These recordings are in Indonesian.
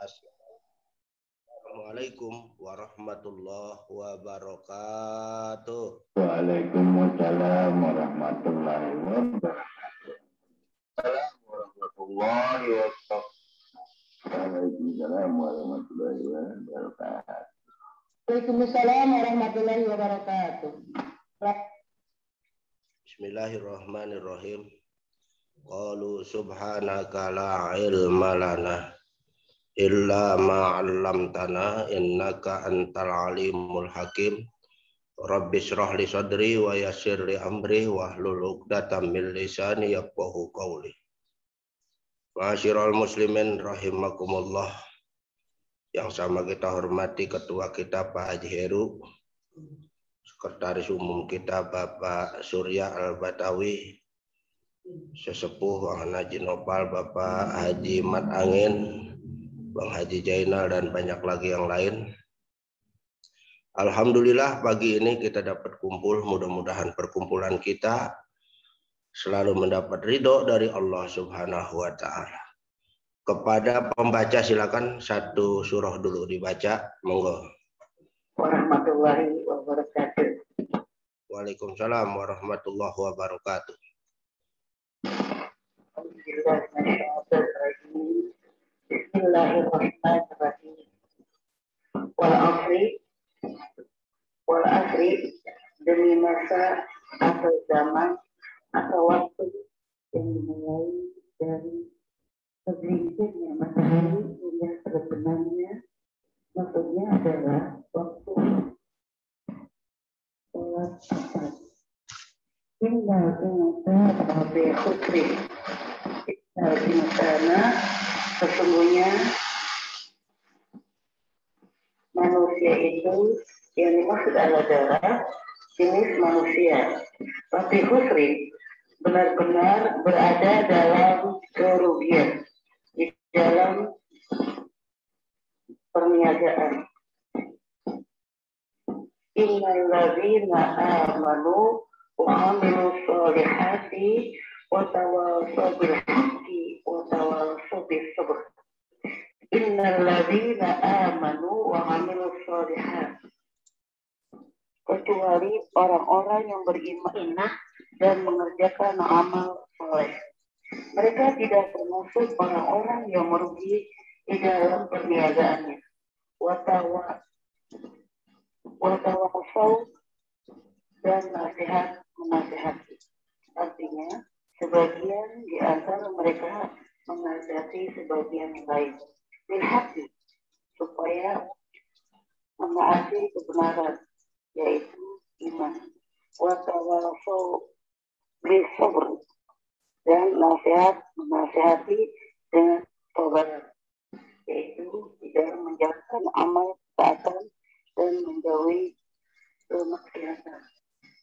Assalamualaikum warahmatullahi wabarakatuh. Waalaikumsalam warahmatullahi wabarakatuh. Waalaikumsalam warahmatullahi wabarakatuh. Waalaikumsalam warahmatullahi wabarakatuh. Bismillahirrahmanirrahim. Qalu subhanaka la ilma lana illa ma 'allamtana innaka antal alimul hakim. Rabbi shrah li sadri wa yassir li amri wahlul 'uqdatam min lisani yafqahu qawli. Ma'asyiral muslimin rahimakumullah. Yang sama kita hormati ketua kita Pak Haji Heru, Sekretaris Umum kita Bapak Surya Al-Batawi, Sesepuh Bang Haji Nopal, Bapak Haji Mat Angin, Bang Haji Jainal, dan banyak lagi yang lain. Alhamdulillah pagi ini kita dapat kumpul. Mudah-mudahan perkumpulan kita selalu mendapat ridho dari Allah Subhanahu wa Ta'ala. Kepada pembaca silakan satu surah dulu dibaca, monggo. Warahmatullahi wabarakatuh. Waalaikumsalam warahmatullahi wabarakatuh. Bismillahirrahmanirrahim. Wal asri demi masa atau zaman atau waktu yang dimulai dari tergelincirnya matahari hingga terbenamnya, maksudnya adalah waktu sholat asar. Hingga sesungguhnya manusia itu yang dimaksud adalah jenis manusia. Tapi khusri benar-benar berada dalam kerugian, di dalam perniagaan. Innal ladzina amanu wa 'amilus sholihati wa tawassaw bil haqqi wa tawassaw bis sabr. Innal ladzina amanu wa 'amilus sholihati, kecuali orang-orang yang beriman dan mengerjakan amal soleh. Mereka tidak termasuk orang-orang yang merugi di dalam perniagaannya. Watawassaw dan nasihat menasihati. Artinya, sebagian di antara mereka menasihati sebagian yang lain. Bilhaqi, supaya menaati kebenaran, yaitu iman. Watawassaw bil sabr, dan nasihat menasihati dengan sabar, yaitu tidak menjalankan amal ketaatan dan menjauhi kemaksiatan.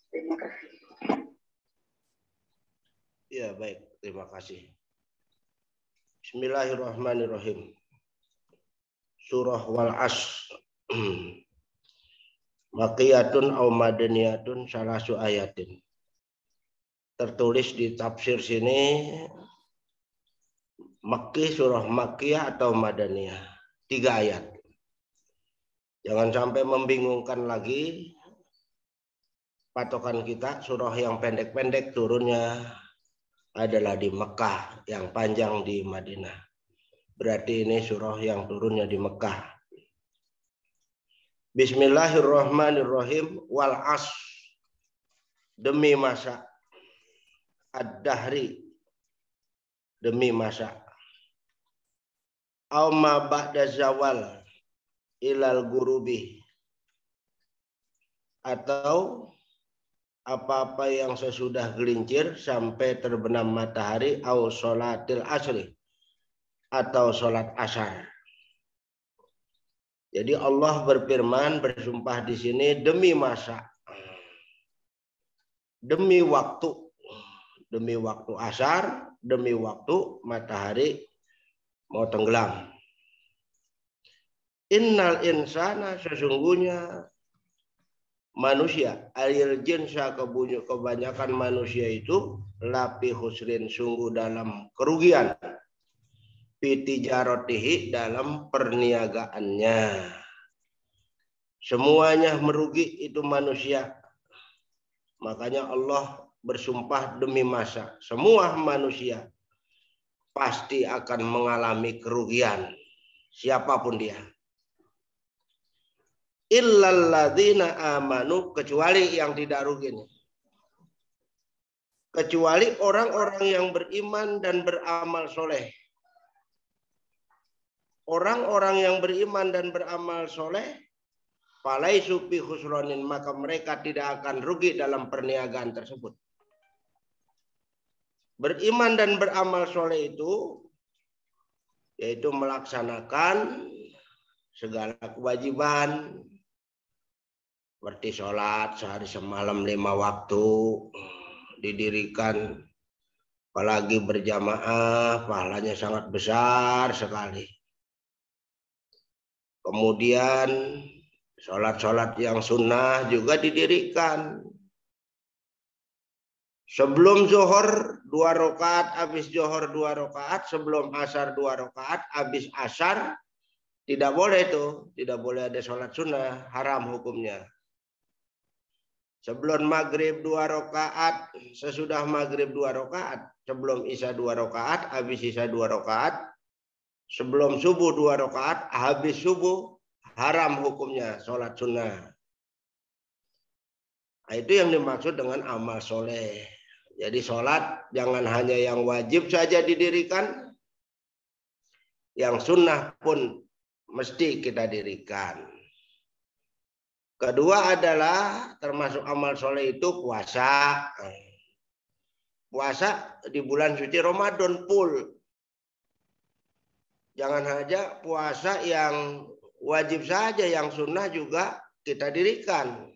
Terima kasih. Ya, baik, terima kasih. Bismillahirrahmanirrahim. Surah Wal Asr. Makiyatun au madaniyatun salasu ayatin. Tertulis di tafsir sini Makki, surah Makkiyah atau Madaniyah. 3 ayat. Jangan sampai membingungkan lagi patokan kita. Surah yang pendek-pendek turunnya adalah di Mekah, yang panjang di Madinah. Berarti ini surah yang turunnya di Mekah. Bismillahirrahmanirrahim. Wal asr, demi masa. Ad-dahri, demi masa. Au ma ba'da zawal ilal gurubi, atau apa-apa yang sesudah gelincir sampai terbenam matahari, au sholatil asri, atau sholat asar. Jadi Allah berfirman, bersumpah di sini demi masa, demi waktu asar, demi waktu matahari mau tenggelam. Innal insana, sesungguhnya manusia, alil jinsa, kebanyakan manusia itu lapi husrin, sungguh dalam kerugian. Fitijaratihi dalam perniagaannya. Semuanya merugi itu manusia. Makanya Allah bersumpah demi masa. Semua manusia pasti akan mengalami kerugian. Siapapun dia. Illalladzina amanu, kecuali yang tidak rugi nih. Kecuali orang-orang yang beriman dan beramal soleh. Orang-orang yang beriman dan beramal soleh, falaisu fi khusronin, maka mereka tidak akan rugi dalam perniagaan tersebut. Beriman dan beramal soleh itu yaitu melaksanakan segala kewajiban seperti sholat sehari semalam 5 waktu didirikan, apalagi berjamaah, pahalanya sangat besar sekali. Kemudian sholat-sholat yang sunnah juga didirikan. Sebelum zuhur 2 rakaat, habis zuhur 2 rakaat, sebelum asar 2 rakaat, habis asar tidak boleh itu, tidak boleh ada sholat sunnah, haram hukumnya. Sebelum maghrib 2 rakaat, sesudah maghrib 2 rakaat, sebelum isya 2 rakaat, habis isya 2 rakaat, sebelum subuh 2 rakaat, habis subuh, haram hukumnya sholat sunnah. Nah, itu yang dimaksud dengan amal soleh. Jadi sholat jangan hanya yang wajib saja didirikan, yang sunnah pun mesti kita dirikan. Kedua adalah termasuk amal soleh itu puasa. Puasa di bulan suci Ramadan full. Jangan saja puasa yang wajib saja, yang sunnah juga kita dirikan.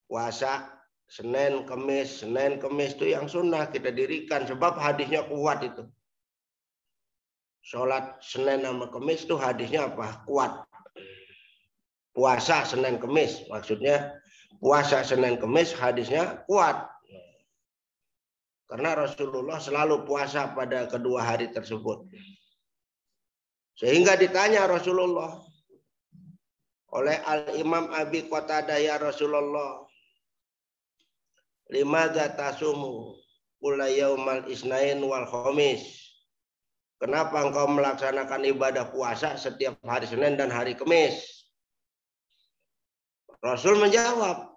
Puasa Senin, Kemis itu yang sunnah kita dirikan. Sebab hadisnya kuat itu. Sholat Senin sama Kemis itu hadisnya apa? Kuat. Puasa Senin, Kemis. Maksudnya puasa Senin, Kemis hadisnya kuat. Karena Rasulullah selalu puasa pada kedua hari tersebut. Sehingga ditanya Rasulullah oleh Al-Imam Abi Qatadah, ya Rasulullah, limadza tasumu kulla yaumal isnain wal khamis? Kenapa engkau melaksanakan ibadah puasa setiap hari Senin dan hari Kamis? Rasul menjawab,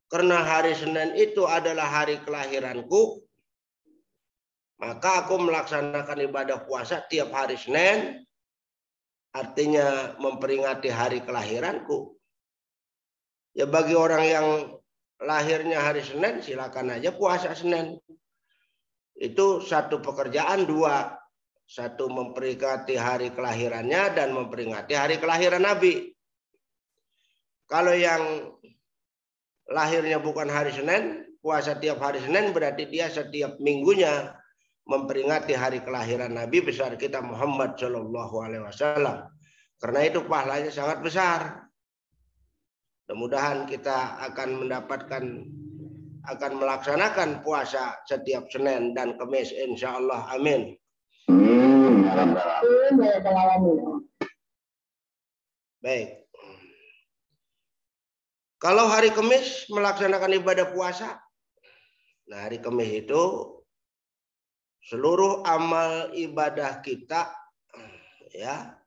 karena hari Senin itu adalah hari kelahiranku, maka aku melaksanakan ibadah puasa tiap hari Senin, artinya memperingati hari kelahiranku. Ya bagi orang yang lahirnya hari Senin, silakan aja puasa Senin. Itu satu pekerjaan dua. Satu memperingati hari kelahirannya dan memperingati hari kelahiran Nabi. Kalau yang lahirnya bukan hari Senin, puasa tiap hari Senin berarti dia setiap minggunya memperingati hari kelahiran Nabi besar kita Muhammad Shallallahu Alaihi Wasallam. Karena itu pahalanya sangat besar. Mudah-mudahan kita akan melaksanakan puasa setiap Senin dan Kamis, insya Allah. Amin. Baik. Kalau hari Kamis melaksanakan ibadah puasa, nah hari Kamis itu seluruh amal ibadah kita, ya,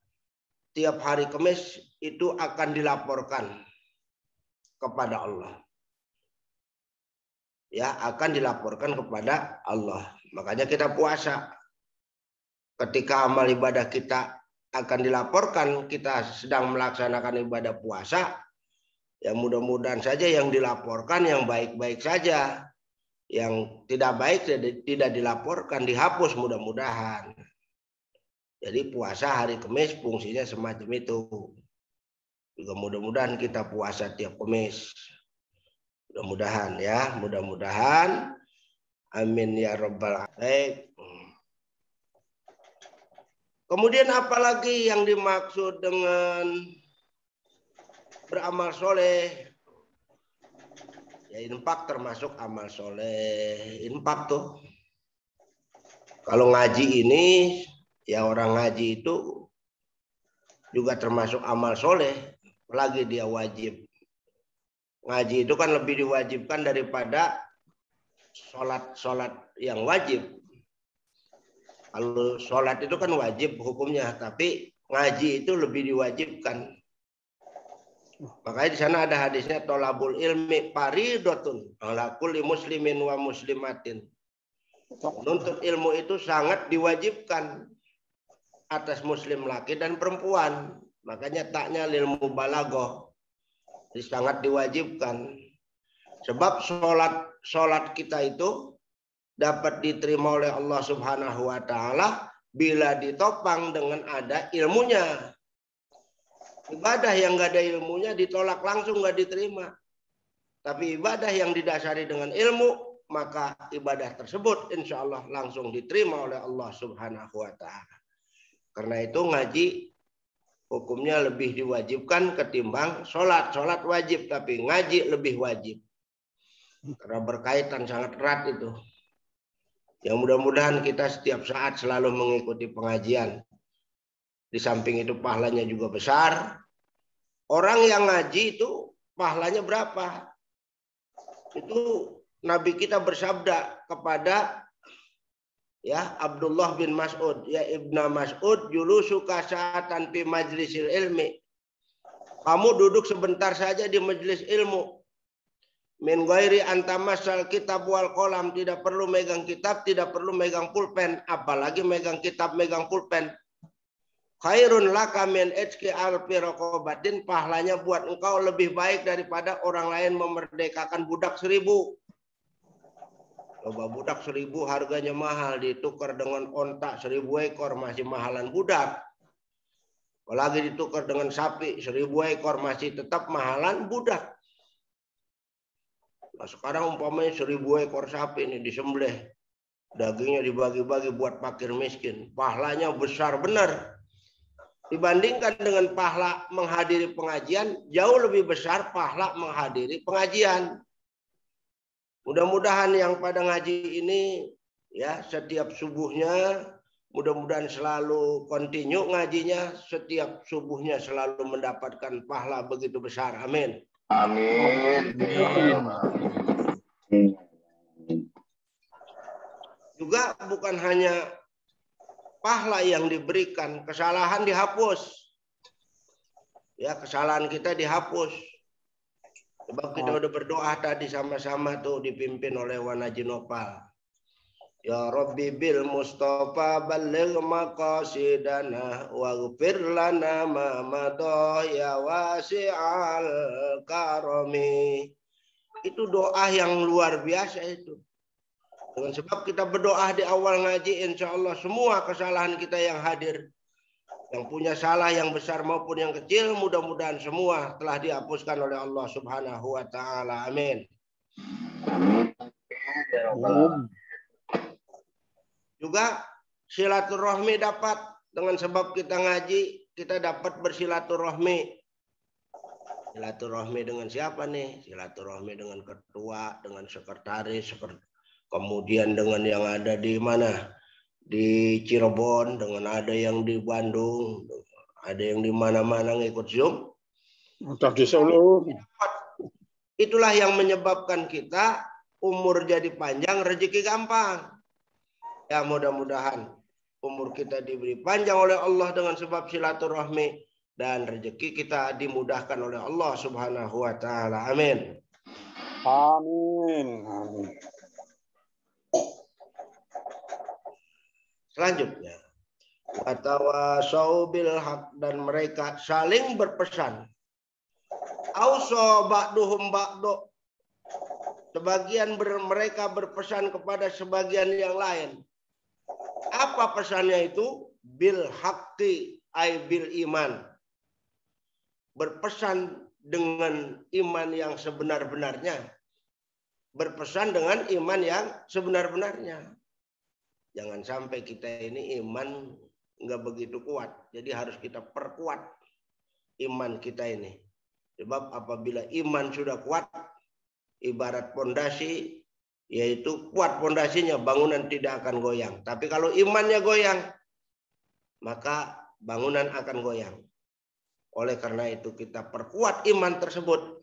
tiap hari Kamis itu akan dilaporkan kepada Allah. Ya, akan dilaporkan kepada Allah. Makanya kita puasa. Ketika amal ibadah kita akan dilaporkan, kita sedang melaksanakan ibadah puasa, ya mudah-mudahan saja yang dilaporkan yang baik-baik saja. Yang tidak baik tidak dilaporkan, dihapus mudah-mudahan. Jadi puasa hari Kamis fungsinya semacam itu. Juga mudah-mudahan kita puasa tiap Kamis. Mudah-mudahan ya, mudah-mudahan. Amin ya rabbal alamin. Kemudian apalagi yang dimaksud dengan beramal soleh? Ya infak termasuk amal soleh. Infak tuh. Kalau ngaji ini, ya orang ngaji itu juga termasuk amal soleh. Apalagi dia wajib. Ngaji itu kan lebih diwajibkan daripada sholat yang wajib. Kalau sholat itu kan wajib hukumnya, tapi ngaji itu lebih diwajibkan. Makanya di sana ada hadisnya tolabul ilmi faridotun ala kulli muslimin wa muslimatin. Menuntut ilmu itu sangat diwajibkan atas muslim laki dan perempuan. Makanya taknya lil mubalaghah. Sangat diwajibkan. Sebab sholat kita itu dapat diterima oleh Allah Subhanahu wa taala bila ditopang dengan ada ilmunya. Ibadah yang nggak ada ilmunya ditolak langsung, nggak diterima. Tapi ibadah yang didasari dengan ilmu, maka ibadah tersebut insya Allah langsung diterima oleh Allah Subhanahu wa taala. Karena itu ngaji hukumnya lebih diwajibkan ketimbang sholat. Sholat wajib, tapi ngaji lebih wajib. Karena berkaitan sangat erat itu. Yang mudah-mudahan kita setiap saat selalu mengikuti pengajian. Di samping itu pahalanya juga besar. Orang yang ngaji itu pahalanya berapa? Itu Nabi kita bersabda kepada ya Abdullah bin Mas'ud, ya Ibnu Mas'ud, julusuka sa'atan fi majlisil ilmi. Kamu duduk sebentar saja di majelis ilmu. Min ghairi antamasal kitab wal qalam, tidak perlu megang kitab, tidak perlu megang pulpen, apalagi megang kitab, megang pulpen. Khairun laka min ijki alfi raqabatin, pahalanya buat engkau lebih baik daripada orang lain memerdekakan budak 1000. Coba budak 1000 harganya mahal, ditukar dengan ontak 1000 ekor masih mahalan budak. Apalagi ditukar dengan sapi 1000 ekor masih tetap mahalan budak. Nah, sekarang umpamanya 1000 ekor sapi ini disembelih, dagingnya dibagi-bagi buat fakir miskin, pahalanya besar benar. Dibandingkan dengan pahala menghadiri pengajian, jauh lebih besar pahala menghadiri pengajian. Mudah-mudahan yang pada ngaji ini ya setiap subuhnya, mudah-mudahan selalu continue ngajinya, setiap subuhnya selalu mendapatkan pahala begitu besar. Amin. Amin. Juga bukan hanya pahala yang diberikan, kesalahan dihapus. Ya, kesalahan kita dihapus. Sebab kita udah berdoa tadi sama-sama tuh dipimpin oleh Wanaji Nopal. Ya Rabbi bil Mustafa balligh maqasidana waghfir lana ma madha ya wasi'al karami. Itu doa yang luar biasa itu. Dengan sebab kita berdoa di awal ngaji, insya Allah semua kesalahan kita yang hadir, yang punya salah yang besar maupun yang kecil, mudah-mudahan semua telah dihapuskan oleh Allah Subhanahu wa taala. Amin. Juga silaturahmi dapat, dengan sebab kita ngaji, kita dapat bersilaturahmi. Silaturahmi dengan siapa nih? Silaturahmi dengan ketua, dengan sekretaris, kemudian dengan yang ada di mana? Di Cirebon, dengan ada yang di Bandung, ada yang di mana-mana ngikut Zoom. Udah di Solo. Itulah yang menyebabkan kita umur jadi panjang, rezeki gampang. Ya mudah-mudahan umur kita diberi panjang oleh Allah dengan sebab silaturahmi, dan rezeki kita dimudahkan oleh Allah Subhanahu wa taala. Amin. Amin. Amin. Selanjutnya, watawasau bil haq, dan mereka saling berpesan. Auso ba'duhum ba'du, sebagian mereka berpesan kepada sebagian yang lain. Apa pesannya itu? Bil haqqi ay bil iman. Berpesan dengan iman yang sebenar-benarnya. Berpesan dengan iman yang sebenar-benarnya. Jangan sampai kita ini iman nggak begitu kuat. Jadi harus kita perkuat iman kita ini. Sebab apabila iman sudah kuat, ibarat pondasi, yaitu kuat pondasinya, bangunan tidak akan goyang. Tapi kalau imannya goyang, maka bangunan akan goyang. Oleh karena itu kita perkuat iman tersebut.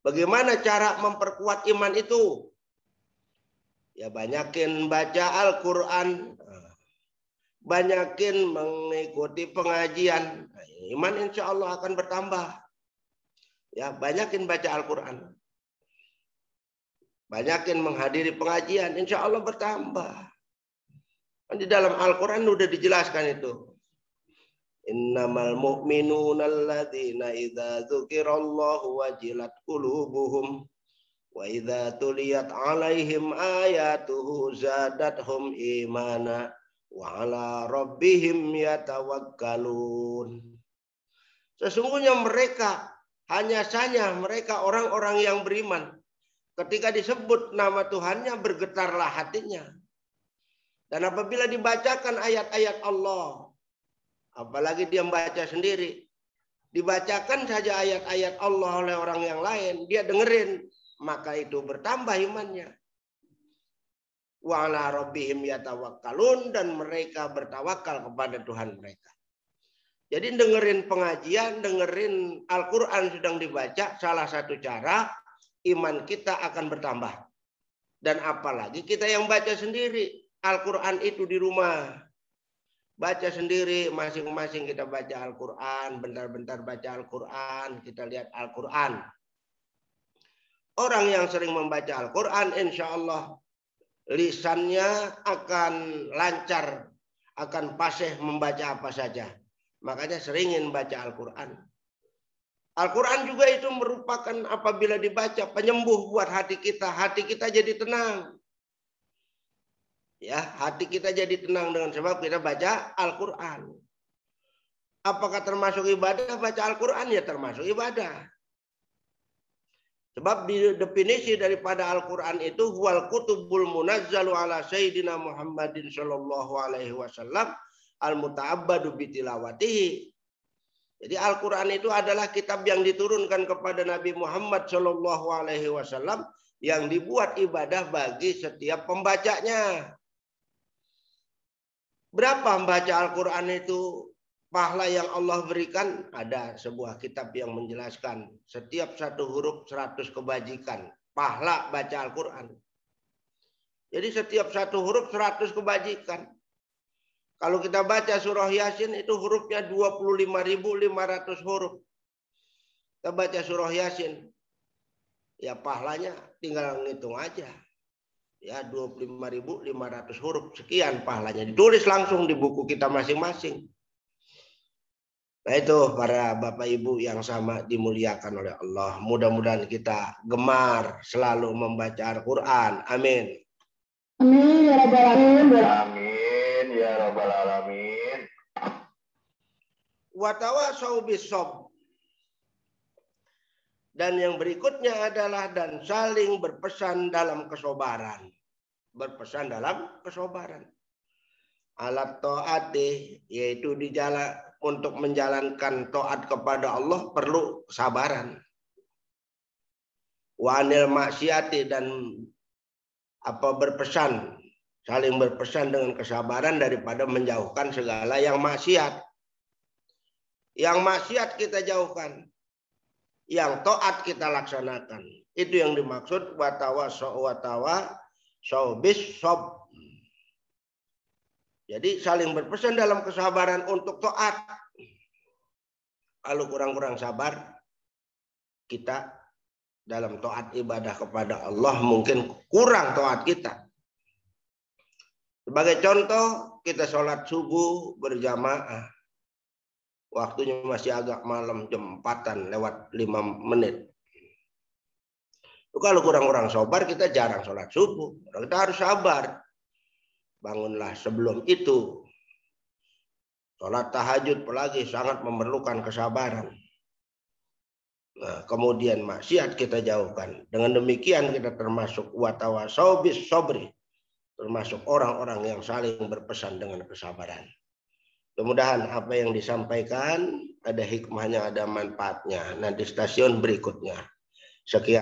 Bagaimana cara memperkuat iman itu? Ya banyakin baca Al-Quran, banyakin mengikuti pengajian, iman insya Allah akan bertambah. Ya banyakin baca Al-Quran, banyakin menghadiri pengajian, insya Allah bertambah. Di dalam Al-Quran sudah dijelaskan itu. Innamal mu'minuna alladzina idza dzukirallahu wajilat qulubuhum wa idza tuliyat 'alaihim ayatuhu zadatuhum imana wa 'ala rabbihim yatawakkalun. Sesungguhnya mereka, hanya saja mereka orang-orang yang beriman. Ketika disebut nama Tuhannya bergetarlah hatinya. Dan apabila dibacakan ayat-ayat Allah, apalagi dia membaca sendiri, dibacakan saja ayat-ayat Allah oleh orang yang lain, dia dengerin, maka itu bertambah imannya. Wa 'ala rabbihim yatawakkalun, dan mereka bertawakal kepada Tuhan mereka. Jadi dengerin pengajian, dengerin Al-Quran sedang dibaca, salah satu cara iman kita akan bertambah. Dan apalagi kita yang baca sendiri Al-Quran itu di rumah. Baca sendiri, masing-masing kita baca Al-Quran, bentar-bentar baca Al-Quran, kita lihat Al-Quran. Orang yang sering membaca Al-Quran, insya Allah lisannya akan lancar, akan fasih membaca apa saja. Makanya seringin baca Al-Quran. Al-Quran juga itu merupakan apabila dibaca penyembuh buat hati kita jadi tenang. Ya, hati kita jadi tenang dengan sebab kita baca Al-Quran. Apakah termasuk ibadah baca Al-Quran? Ya termasuk ibadah. Sebab definisi daripada Al-Quran itu huwal kutubul munazzalu ala sayyidina Muhammadin sallallahu alaihi wasallam al-muta'abbadu bitilawatihi. Jadi Al-Quran itu adalah kitab yang diturunkan kepada Nabi Muhammad sallallahu alaihi wasallam yang dibuat ibadah bagi setiap pembacanya. Berapa membaca Al-Quran itu pahala yang Allah berikan? Ada sebuah kitab yang menjelaskan setiap satu huruf 100 kebajikan. Pahala baca Al-Quran. Jadi setiap satu huruf 100 kebajikan. Kalau kita baca surah Yasin itu hurufnya 25.500 huruf. Kita baca surah Yasin. Ya pahalanya tinggal ngitung aja. Ya 25.500 huruf, sekian pahalanya. Ditulis langsung di buku kita masing-masing. Nah itu para Bapak Ibu yang sama dimuliakan oleh Allah. Mudah-mudahan kita gemar selalu membaca Al-Quran. Amin. Amin ya rabbal alamin. Amin ya rabbal alamin. Wa tawasau bis-sabr. Dan yang berikutnya adalah dan saling berpesan dalam kesabaran. Berpesan dalam kesabaran. Alat taati, yaitu di jalan untuk menjalankan taat kepada Allah perlu kesabaran. Wa anil maksiati, dan berpesan, saling berpesan dengan kesabaran daripada menjauhkan segala yang maksiat. Yang maksiat kita jauhkan. Yang taat kita laksanakan. Itu yang dimaksud watawasau bis sob. Jadi saling berpesan dalam kesabaran untuk taat. Kalau kurang-kurang sabar, kita dalam taat ibadah kepada Allah mungkin kurang taat kita. Sebagai contoh, kita sholat subuh berjamaah. Waktunya masih agak malam, jam 4-an lewat 5 menit. Kalau kurang-kurang sabar, kita jarang sholat subuh. Kita harus sabar. Bangunlah sebelum itu. Sholat tahajud apalagi sangat memerlukan kesabaran. Nah, kemudian maksiat kita jauhkan. Dengan demikian kita termasuk watawasau bis sabri. Termasuk orang-orang yang saling berpesan dengan kesabaran. Mudah-mudahan apa yang disampaikan ada hikmahnya, ada manfaatnya. Nanti stasiun berikutnya. Sekian.